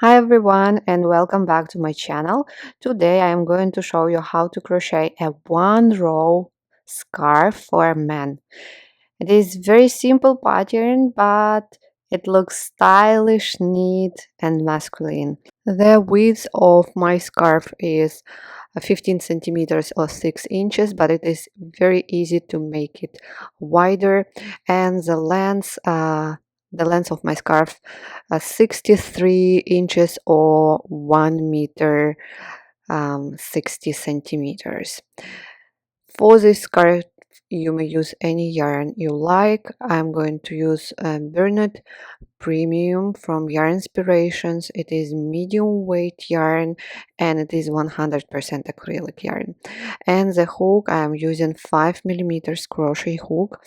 Hi everyone and welcome back to my channel. Today I am going to show you how to crochet a one row scarf for men. It is very simple pattern but it looks stylish, neat and masculine. The width of my scarf is 15 centimeters or 6 inches, but it is very easy to make it wider, and the length of my scarf 63 inches or 1 meter 60 centimeters. For this scarf you may use any yarn you like. I'm going to use Bernard Premium from Yarn Inspirations. It is medium weight yarn and it is 100% acrylic yarn. And the hook, I'm using 5 millimeters crochet hook.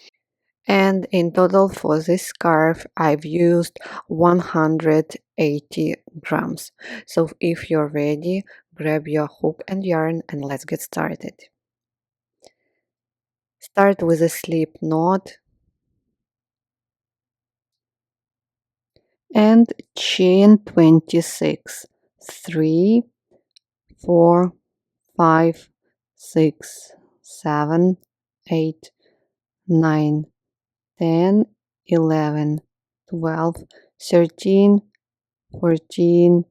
And in total for this scarf I've used 180 grams. So if you're ready, grab your hook and yarn and let's get started. Start with a slip knot and chain 26. 3, 4, 5, 6, 7, 8, 9, 10, 11, 12, 13, 14,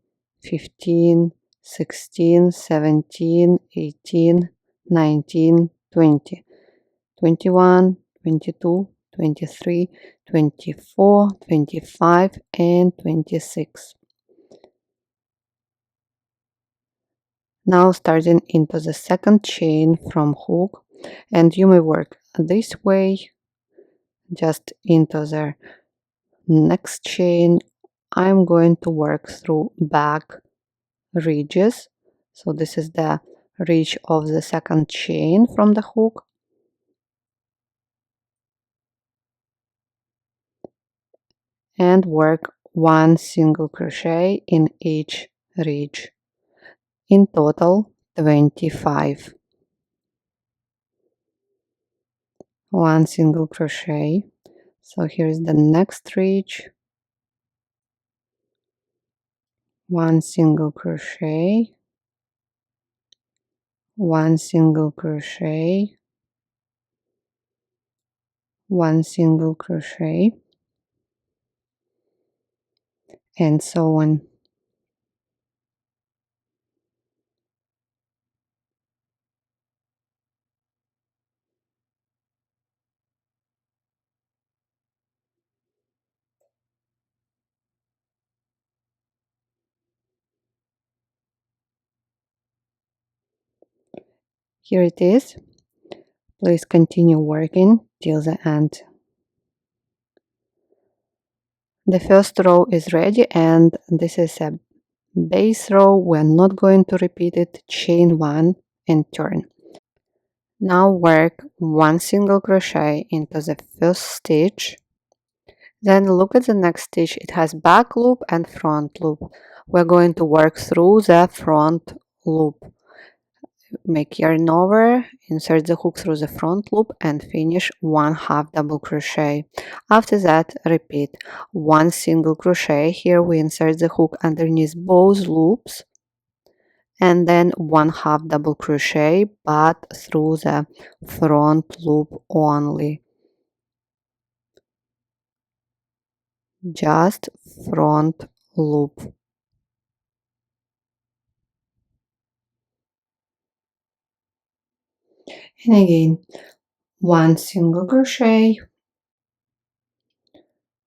15, 16, 17, 18, 19, 20, 21, 22, 23, 24, 25, and 26. Now starting into the second chain from hook, and you may work this way just into the next chain. I'm going to work through back ridges. So this is the ridge of the second chain from the hook, and work one single crochet in each ridge. In total 25. One single crochet. So here's the next ridge. One single crochet, one single crochet, one single crochet, and so on. Here it is. Please continue working till the end. The first row is ready, and this is a base row. We're not going to repeat it. Chain one and turn. Now work one single crochet into the first stitch. Then look at the next stitch. It has back loop and front loop. We're going to work through the front loop. Make yarn over, insert the hook through the front loop and finish one half double crochet. After that, repeat one single crochet. Here we insert the hook underneath both loops, and then one half double crochet but through the front loop only. Just front loop. And again, one single crochet,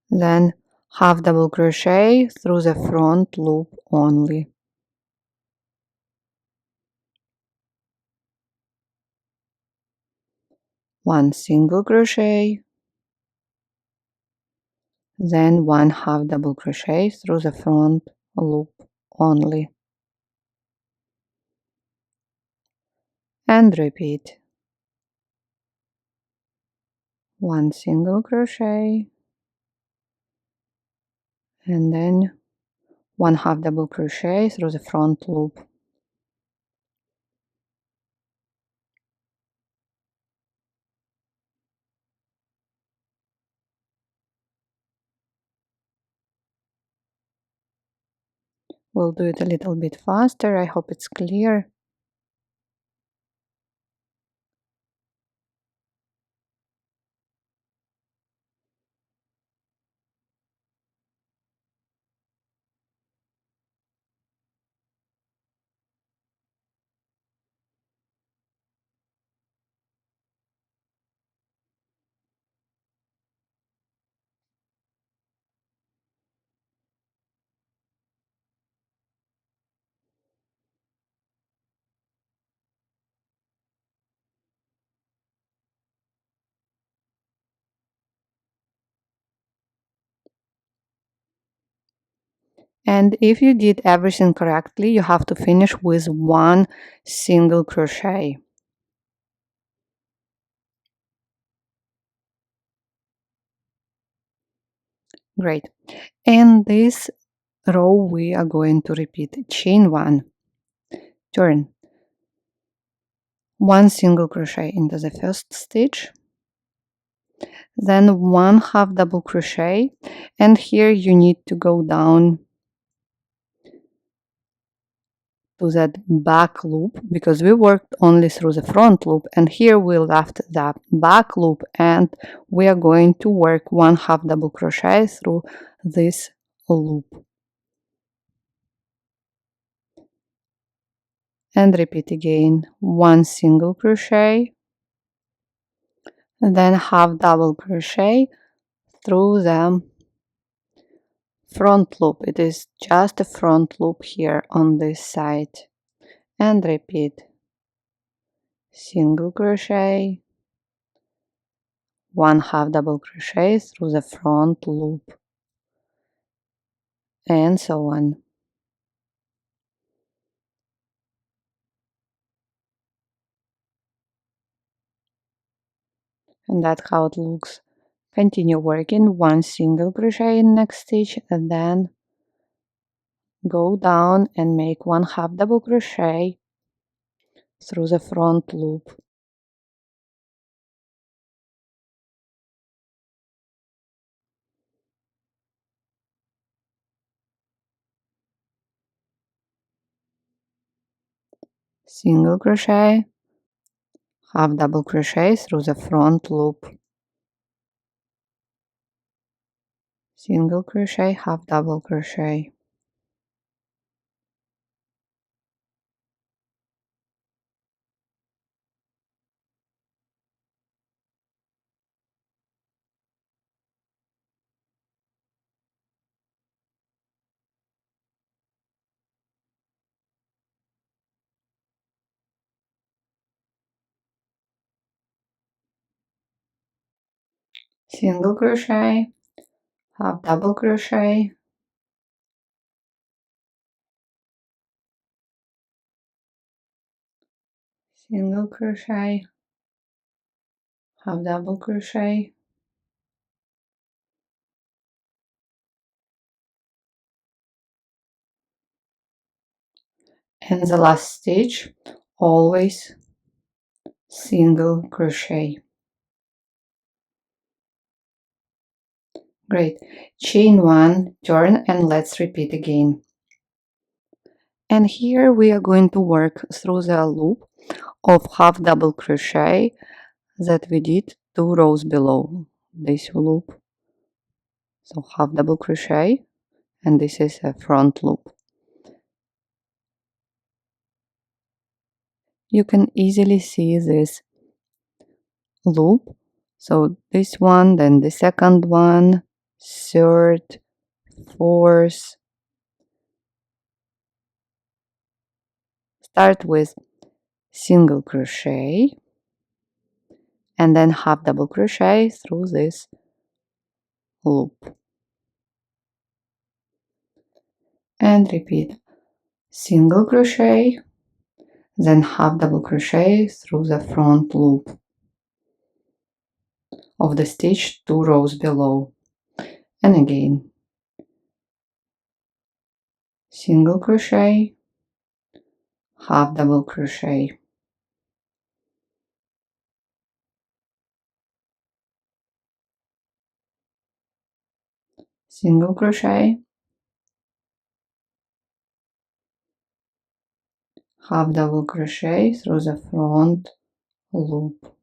then half double crochet through the front loop only. One single crochet, then one half double crochet through the front loop only, and repeat. One single crochet, and then one half double crochet through the front loop, We'll do it a little bit faster. I hope it's clear. And if you did everything correctly, you have to finish with one single crochet. Great. In this row, we are going to repeat chain 1, turn, one single crochet into the first stitch, then one half double crochet, and here you need to go down to that back loop because we worked only through the front loop, and here we left the back loop and we are going to work one half double crochet through this loop and repeat again one single crochet, then half double crochet through the front loop. It is just a front loop here on this side, and repeat single crochet, one half double crochet through the front loop, and so on. And that's how it looks. Continue working one single crochet in next stitch, and then go down and make one half double crochet through the front loop. Single crochet, half double crochet through the front loop, single crochet, half double crochet, single crochet, half double crochet, single crochet, half double crochet, and the last stitch always single crochet. Great. Chain 1, turn, and let's repeat again. And here we are going to work through the loop of half double crochet that we did 2 rows below this loop. So half double crochet, and this is a front loop. You can easily see this loop. So this one, then the second one, third, fourth. Start with single crochet and then half double crochet through this loop. And repeat single crochet, then half double crochet through the front loop of the stitch 2 rows below. And again, single crochet, half double crochet, single crochet, half double crochet through the front loop.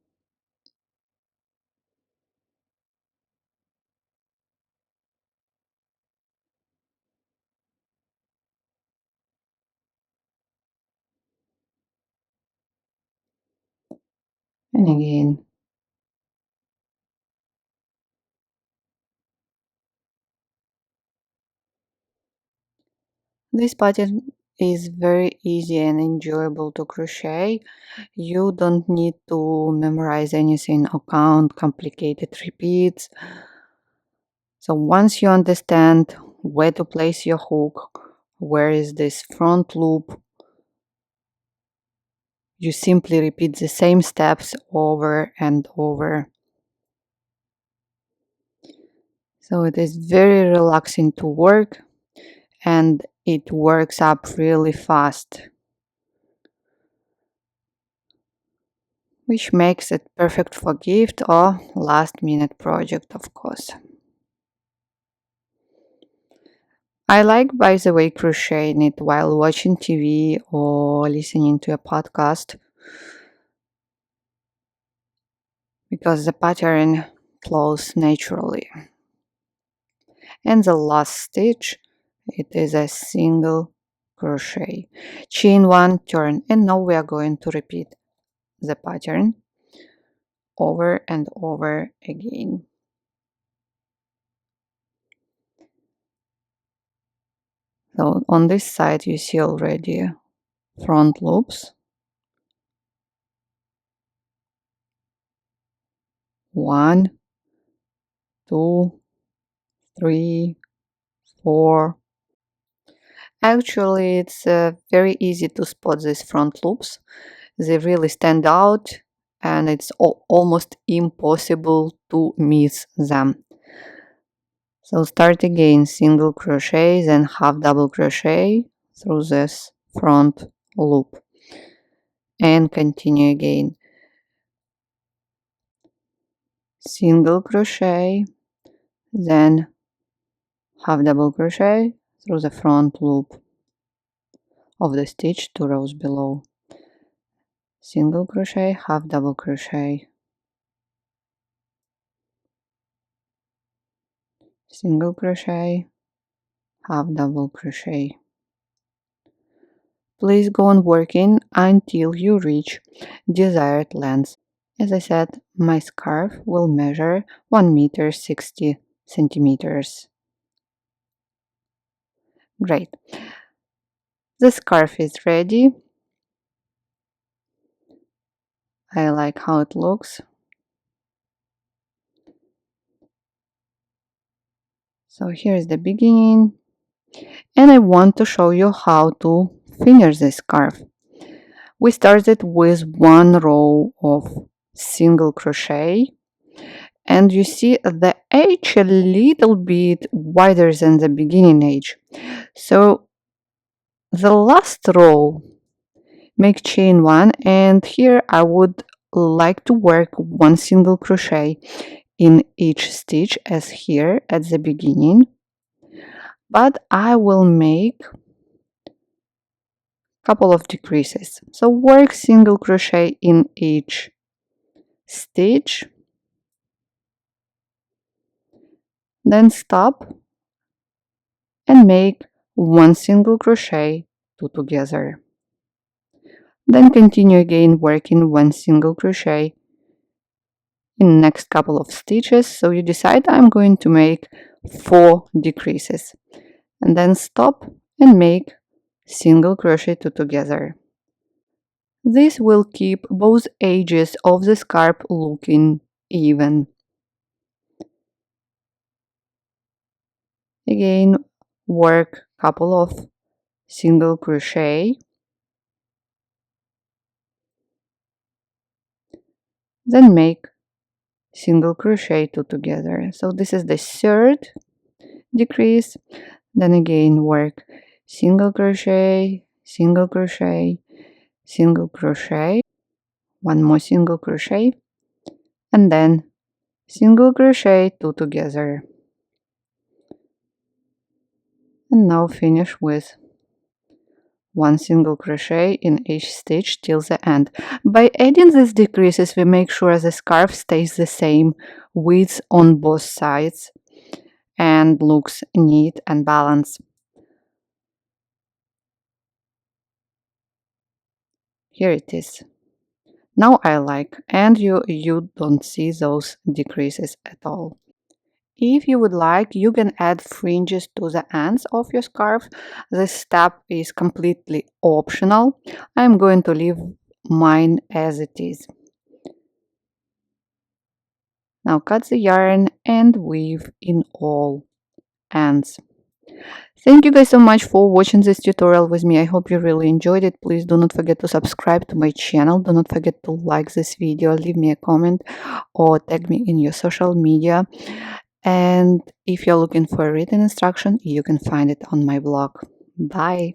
And again. This pattern is very easy and enjoyable to crochet. You don't need to memorize anything or count complicated repeats. So once you understand where to place your hook, where is this front loop, you simply repeat the same steps over and over. So it is very relaxing to work and it works up really fast, which makes it perfect for gift or last minute project, of course. I like, by the way, crocheting it while watching TV or listening to a podcast because the pattern flows naturally. And the last stitch, it is a single crochet. Chain one, turn, and now we are going to repeat the pattern over and over again. So on this side you see already front loops. 1, 2, 3, 4. Actually, it's very easy to spot these front loops. They really stand out and it's almost impossible to miss them. So start again, single crochet, then half double crochet through this front loop and continue again. Single crochet, then half double crochet through the front loop of the stitch 2 rows below. Single crochet, half double crochet, single crochet, half double crochet. Please go on working until you reach desired length. As I said, my scarf will measure 1 meter 60 centimeters. Great. The scarf is ready. I like how it looks. So here's the beginning. And I want to show you how to finish this scarf. We started with 1 row of single crochet and you see the edge a little bit wider than the beginning edge. So the last row, make chain 1, and here I would like to work 1 single crochet in each stitch as here at the beginning, but I will make couple of decreases. So work single crochet in each stitch, then stop and make 1 single crochet, 2 together. Then continue again working 1 single crochet in next couple of stitches. So you decide I'm going to make 4 decreases and then stop and make single crochet 2 together. This will keep both edges of the scarf looking even. Again, work couple of single crochet, then make single crochet 2 together. So this is the third decrease. Then again work single crochet, single crochet, single crochet, 1 more single crochet, and then single crochet 2 together. And now finish with one single crochet in each stitch till the end. By adding these decreases, we make sure the scarf stays the same width on both sides and looks neat and balanced. Here it is. Now I like, and you don't see those decreases at all. If you would like, you can add fringes to the ends of your scarf. This step is completely optional. I'm going to leave mine as it is. Now cut the yarn and weave in all ends. Thank you guys so much for watching this tutorial with me. I hope you really enjoyed it. Please do not forget to subscribe to my channel. Do not forget to like this video, leave me a comment or tag me in your social media. And if you're looking for a written instruction, you can find it on my blog. Bye.